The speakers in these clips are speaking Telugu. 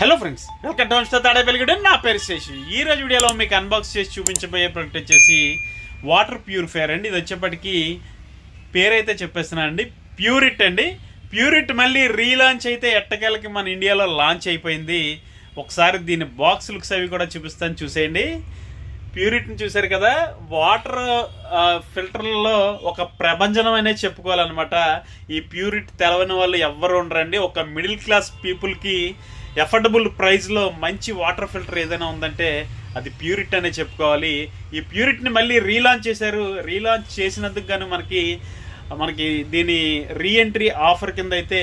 Hello friends, welcome to homestay Tadepalligudem. నా పేరు శేషు. ఈ రోజు వీడియోలో మీకు అన్బాక్స్ చేసి చూపించబోయే ప్రోడక్ట్ వచ్చేసి వాటర్ ప్యూరిఫైయర్ అండి. ఇది వచ్చేప్పటికి పేరైతే చెప్పేస్తున్నాను అండి, ప్యూరిట్ అండి. ప్యూరిట్ మళ్ళీ రీలాంచ్ అయితే ఎట్టకేలకి మన ఇండియాలో లాంచ్ అయిపోయింది. ఒకసారి దీని బాక్స్ లుక్స్ అవి కూడా చూపిస్తాను, చూసేయండి. ప్యూరిట్ని చూసారు కదా, వాటర్ ఫిల్టర్లలో ఒక ప్రభంజనం అనేది చెప్పుకోవాలన్నమాట. ఈ ప్యూరిట్ తెలవని వాళ్ళు ఎవ్వరు ఉండరండి. ఒక మిడిల్ క్లాస్ పీపుల్కి ఎఫర్డబుల్ ప్రైస్లో మంచి వాటర్ ఫిల్టర్ ఏదైనా ఉందంటే అది ప్యూరిట్ అనే చెప్పుకోవాలి. ఈ ప్యూరిట్ని మళ్ళీ రీలాంచ్ చేశారు. రీలాంచ్ చేసినందుకు గాను మనకి దీని రీఎంట్రీ ఆఫర్ కింద అయితే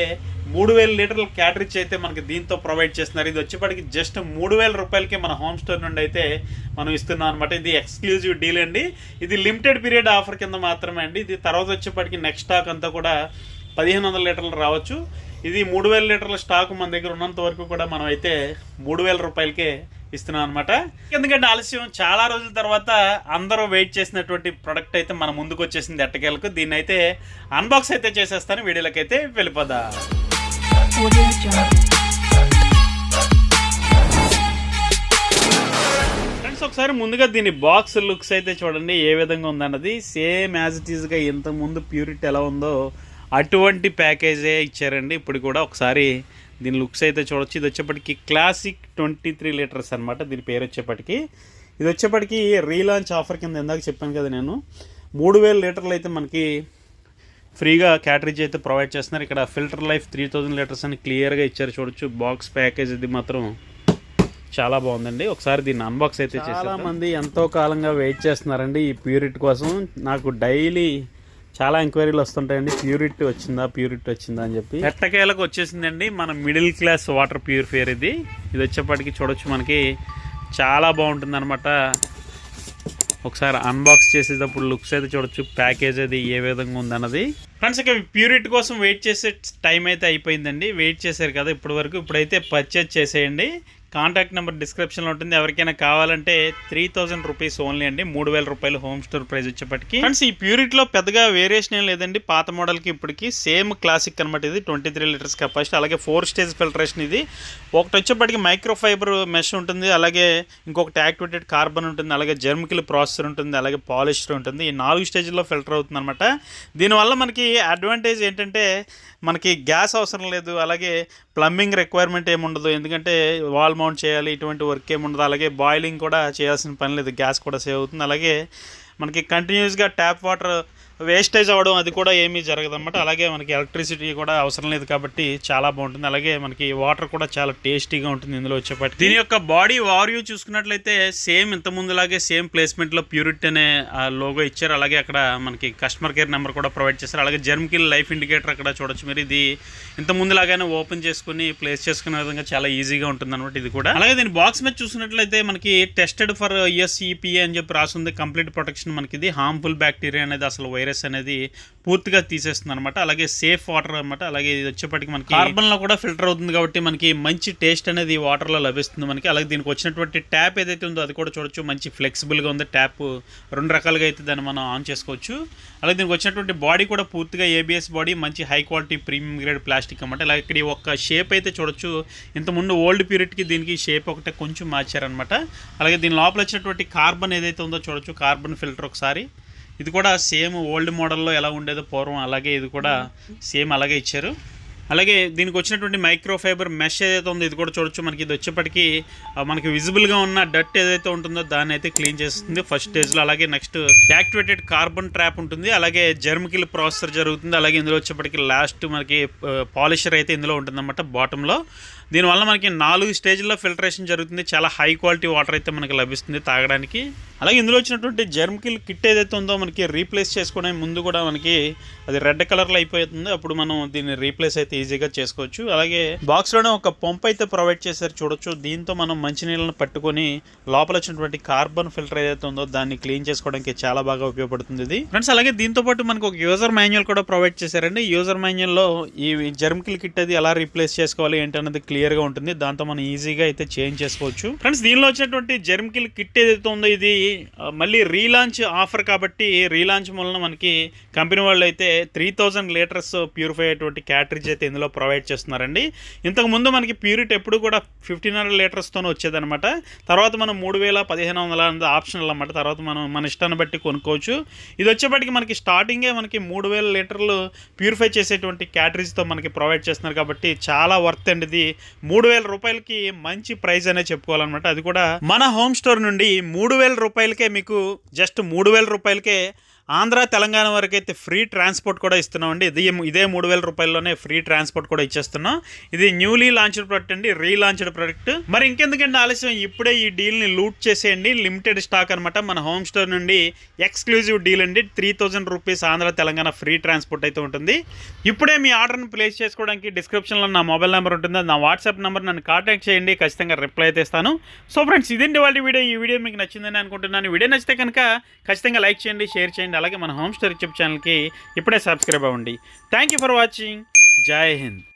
3000 లీటర్ల క్యాటరేజ్ అయితే మనకి దీంతో ప్రొవైడ్ చేస్తున్నారు. ఇది వచ్చేప్పటికి జస్ట్ 3000 రూపాయలకే మన హోమ్ స్టోర్ నుండి అయితే మనం ఇస్తున్నాం అనమాట. ఇది ఎక్స్క్లూజివ్ డీల్ అండి. ఇది లిమిటెడ్ పీరియడ్ ఆఫర్ కింద మాత్రమే అండి. ఇది తర్వాత వచ్చేప్పటికి నెక్స్ట్ స్టాక్ అంతా కూడా 1500 లీటర్లు రావచ్చు. ఇది 3000 లీటర్ల స్టాక్ మన దగ్గర ఉన్నంత వరకు కూడా మనం అయితే 3000 రూపాయలకే ఇస్తున్నాం అనమాట. ఎందుకంటే ఆలస్యం, చాలా రోజుల తర్వాత అందరూ వెయిట్ చేసినటువంటి ప్రొడక్ట్ అయితే మన ముందుకు వచ్చేసింది ఎట్టకేలకు. దీన్ని అయితే అన్బాక్స్ అయితే చేసేస్తాను. వీడియోలోకి అయితే వెళ్ళిపోదా. ఫ్రెండ్స్, ఒకసారి ముందుగా దీని బాక్స్ లుక్స్ అయితే చూడండి ఏ విధంగా ఉందన్నది. సేమ్ యాజ్ ఇట్ ఈస్గా ఇంతకుముందు ప్యూరిట్ ఎలా ఉందో అటువంటి ప్యాకేజే ఇచ్చారండి ఇప్పుడు కూడా. ఒకసారి దీని లుక్స్ అయితే చూడొచ్చు. ఇది వచ్చేప్పటికి క్లాసిక్ 23 లీటర్స్ అనమాట దీని పేరు వచ్చేప్పటికి. ఇది వచ్చేప్పటికి రీలాంచ్ ఆఫర్ కింద ఇందాక చెప్పాను కదా నేను, 3000 లీటర్లు అయితే మనకి ఫ్రీగా క్యాటరేజ్ అయితే ప్రొవైడ్ చేస్తున్నారు. ఇక్కడ ఫిల్టర్ లైఫ్ 3000 లీటర్స్ అని క్లియర్గా ఇచ్చారు చూడొచ్చు. బాక్స్ ప్యాకేజ్ ఇది మాత్రం చాలా బాగుందండి. ఒకసారి దీన్ని అన్బాక్స్ అయితే చేసి, చాలా మంది ఎంతో కాలంగా వెయిట్ చేస్తున్నారండి ఈ ప్యూరిట్ కోసం. నాకు డైలీ చాలా ఎంక్వైరీలు వస్తుంటాయండి, ప్యూరిట్ వచ్చిందా అని చెప్పి. ఎట్టకేలకు వచ్చేసిందండి మన మిడిల్ క్లాస్ వాటర్ ప్యూరిఫైయర్ ఇది. ఇది వచ్చేప్పటికి చూడొచ్చు, మనకి చాలా బాగుంటుంది అనమాట. ఒకసారి అన్బాక్స్ చేసేటప్పుడు లుక్స్ అయితే చూడొచ్చు, ప్యాకేజ్ అది ఏ విధంగా ఉందన్నది. ఫ్రెండ్స్, ఇక ప్యూరిట్ కోసం వెయిట్ చేసే టైం అయితే అయిపోయిందండి. వెయిట్ చేశారు కదా ఇప్పటి వరకు, ఇప్పుడైతే పర్చేజ్ చేసేయండి. కాంటాక్ట్ నెంబర్ డిస్క్రిప్షన్లో ఉంటుంది. ఎవరికైనా కావాలంటే 3000 రూపీస్ ఓన్లీ అండి, 3000 రూపాయలు హోమ్ స్టోర్ ప్రైస్ వచ్చేప్పటికి. ఫ్రెండ్స్, ఈ ప్యూరిట్లో పెద్దగా వేరియేషన్ ఏం లేదండి. పాత మోడల్కి ఇప్పటికి సేమ్ క్లాసిక్ అనమాట. ఇది 23 లీటర్స్ కెపాసిటీ, అలాగే 4 స్టేజ్ ఫిల్టరేషన్. ఇది ఒకటి వచ్చేప్పటికి మైక్రో ఫైబర్ మెష్ ఉంటుంది, అలాగే ఇంకొకటి యాక్టివేటెడ్ కార్బన్ ఉంటుంది, అలాగే జెర్మికల్ ప్రాసెసర్ ఉంటుంది, అలాగే పాలిస్టర్ ఉంటుంది. ఈ 4 స్టేజ్లో ఫిల్టర్ అవుతుంది అనమాట. దీనివల్ల మనకి అడ్వాంటేజ్ ఏంటంటే మనకి గ్యాస్ అవసరం లేదు, అలాగే ప్లంబింగ్ రిక్వైర్మెంట్ ఏముండదు. ఎందుకంటే వాల్ మౌంట్ చేయాలి, ఇటువంటి వర్క్ ఏముండదు. అలాగే బాయిలింగ్ కూడా చేయాల్సిన పని లేదు, గ్యాస్ కూడా సేవ్ అవుతుంది. అలాగే మనకి కంటిన్యూస్గా ట్యాప్ వాటర్ వేస్టేజ్ అవ్వడం అది కూడా ఏమీ జరగదు అనమాట. అలాగే మనకి ఎలక్ట్రిసిటీ కూడా అవసరం లేదు కాబట్టి చాలా బాగుంటుంది. అలాగే మనకి వాటర్ కూడా చాలా టేస్టీగా ఉంటుంది ఇందులో వచ్చేప్పటికి. దీని యొక్క బాడీ వాల్యూ చూసుకున్నట్లయితే సేమ్ ఇంతకుముందులాగే సేమ్ ప్లేస్మెంట్లో ప్యూరిట్ అనే లోగో ఇచ్చారు. అలాగే అక్కడ మనకి కస్టమర్ కేర్ నెంబర్ కూడా ప్రొవైడ్ చేస్తారు. అలాగే జెర్మికల్ లైఫ్ ఇండికేటర్ అక్కడ చూడొచ్చు మీరు. ఇది ఇంతకుముందులాగానే ఓపెన్ చేసుకుని ప్లేస్ చేసుకునే విధంగా చాలా ఈజీగా ఉంటుంది అనమాట ఇది కూడా. అలాగే దీని బాక్స్ మీద చూసినట్లయితే మనకి టెస్టెడ్ ఫర్ ESEPA అని చెప్పి రాసింది. కంప్లీట్ ప్రొటెక్షన్ మనకి. ఇది హార్మ్ఫుల్ బ్యాక్టీరియా అనేది, అసలు వైరస్ అనేది పూర్తిగా తీసేస్తుంది అనమాట. అలాగే సేఫ్ వాటర్ అనమాట. అలాగే ఇది వచ్చేప్పటికి మనకి కార్బన్ లో కూడా ఫిల్టర్ అవుతుంది కాబట్టి మనకి మంచి టేస్ట్ అనేది వాటర్ లో లభిస్తుంది మనకి. అలాగే దీనికి వచ్చినటువంటి ట్యాప్ ఏదైతే ఉందో అది కూడా చూడొచ్చు, మంచి ఫ్లెక్సిబుల్ గా ఉంది. ట్యాప్ 2 రకాలుగా అయితే దాన్ని మనం ఆన్ చేసుకోవచ్చు. అలాగే దీనికి వచ్చినటువంటి బాడీ కూడా పూర్తిగా ABS బాడీ, మంచి high quality premium grade plastic అనమాట. అలాగే ఇక్కడ ఒక షేప్ అయితే చూడొచ్చు, ఇంతకుముందు ఓల్డ్ ప్యూరిట్కి దీనికి షేప్ ఒకటే కొంచెం మార్చారనమాట. అలాగే దీని లోపల వచ్చినటువంటి కార్బన్ ఏదైతే ఉందో చూడొచ్చు, కార్బన్ ఫిల్టర్ ఒకసారి. ఇది కూడా సేమ్ ఓల్డ్ మోడల్లో ఎలా ఉండేదో పూర్వం అలాగే ఇది కూడా సేమ్ అలాగే ఇచ్చారు. అలాగే దీనికి వచ్చినటువంటి మైక్రో ఫైబర్ మెష్ ఏదైతే ఉందో ఇది కూడా చూడొచ్చు మనకి. ఇది వచ్చేప్పటికి మనకి విజిబుల్గా ఉన్న డట్ ఏదైతే ఉంటుందో దాన్ని అయితే క్లీన్ చేస్తుంది ఫస్ట్ స్టేజ్లో. అలాగే నెక్స్ట్ యాక్టివేటెడ్ కార్బన్ ట్రాప్ ఉంటుంది, అలాగే జెర్మికల్ ప్రాసెసర్ జరుగుతుంది. అలాగే ఇందులో వచ్చేప్పటికి లాస్ట్ మనకి పాలిషర్ అయితే ఇందులో ఉంటుందన్నమాట బాటంలో. దీనివల్ల మనకి 4 స్టేజ్లో ఫిల్టరేషన్ జరుగుతుంది. చాలా హై క్వాలిటీ వాటర్ అయితే మనకి లభిస్తుంది తాగడానికి. అలాగే ఇందులో వచ్చినటువంటి జెర్మికల్ కిట్ ఏదైతే ఉందో మనకి రీప్లేస్ చేసుకోవడానికి ముందు కూడా మనకి అది రెడ్ కలర్లో అయిపోతుంది. అప్పుడు మనం దీన్ని రీప్లేస్ అయితే ఈజీగా చేసుకోవచ్చు. అలాగే బాక్స్లోనే ఒక పంప్ అయితే ప్రొవైడ్ చేశారు చూడొచ్చు. దీంతో మనం మంచినీళ్ళని పట్టుకొని లోపల వచ్చినటువంటి కార్బన్ ఫిల్టర్ ఏదైతే ఉందో దాన్ని క్లీన్ చేసుకోవడానికి చాలా బాగా ఉపయోగపడుతుంది ఇది ఫ్రెండ్స్. అలాగే దీంతో పాటు మనకు ఒక యూజర్ మాన్యువల్ కూడా ప్రొవైడ్ చేశారండి. యూజర్ మాన్యువల్లో ఈ జెర్మికల్ కిట్ అది ఎలా రీప్లేస్ చేసుకోవాలి ఏంటన్నది క్లియర్గా ఉంటుంది. దాంతో మనం ఈజీగా అయితే చేంజ్ చేసుకోవచ్చు. ఫ్రెండ్స్ దీనిలో వచ్చినటువంటి జెర్మ్ కిల్ కిట్ ఏదైతే ఉందో ఇది మళ్ళీ రీలాంచ్ ఆఫర్ కాబట్టి రీలాంచ్ వలన మనకి కంపెనీ వాళ్ళు అయితే 3000 లీటర్స్ ప్యూరిఫై అయ్యేటువంటి క్యాటరేజ్ అయితే ఇందులో ప్రొవైడ్ చేస్తున్నారండి. ఇంతకుముందు మనకి ప్యూరిటీ ఎప్పుడు కూడా 1500 లీటర్స్తోనే వచ్చేదనమాట. తర్వాత మనం 3000, 1500 అనేది ఆప్షనల్ అనమాట. తర్వాత మనం మన ఇష్టాన్ని బట్టి కొనుక్కోవచ్చు. ఇది వచ్చేప్పటికి మనకి స్టార్టింగే మనకి 3000 లీటర్లు ప్యూరిఫై చేసేటువంటి క్యాటరేజ్తో మనకి ప్రొవైడ్ చేస్తున్నారు కాబట్టి చాలా వర్త్ అండి. ఇది 3000 రూపాయలకి మంచి ప్రైస్ అనే చెప్పుకోవాలన్నమాట. అది కూడా మన హోమ్ స్టోర్ నుండి 3000 రూపాయలకే మీకు జస్ట్ 3000 రూపాయలకే ఆంధ్ర తెలంగాణ వరకు అయితే ఫ్రీ ట్రాన్స్పోర్ట్ కూడా ఇస్తున్నామండి. ఇదే 3000 రూపాయల్లోనే ఫ్రీ ట్రాన్స్పోర్ట్ కూడా ఇచ్చేస్తున్నాం. ఇది న్యూలీ లాంచ్డ్ ప్రొడక్ట్ అండి, రీలాంచ్డ్ ప్రొడక్ట్. మరి ఇంకెందుకంటే ఆలస్యం, ఇప్పుడే ఈ డీల్ని లూట్ చేసేయండి. లిమిటెడ్ స్టాక్ అనమాట. మన హోమ్ స్టోర్ నుండి ఎక్స్క్లూజివ్ డీల్ అండి. 3000 rupees Andhra Telangana free transport అయితే ఉంటుంది. ఇప్పుడే మీ ఆర్డర్ని ప్లేస్ చేసుకోవడానికి డిస్క్రిప్షన్లో నా మొబైల్ నెంబర్ ఉంటుంది, నా వాట్సాప్ నెంబర్, నన్ను కాంటాక్ట్ చేయండి. ఖచ్చితంగా రిప్లై అయితే ఇస్తాను. సో ఫ్రెండ్స్ ఇదండి వాళ్ళ వీడియో. ఈ వీడియో మీకు నచ్చిందని అనుకుంటున్నాను. వీడియో నచ్చితే కనుక ఖచ్చితంగా లైక్ చేయండి, షేర్ చేయండి. అలాగే మన హోమ్ స్టోర్ యూట్యూబ్ ఛానల్కి ఇప్పుడే సబ్స్క్రైబ్ అవ్వండి. Thank you for watching. జై హింద్.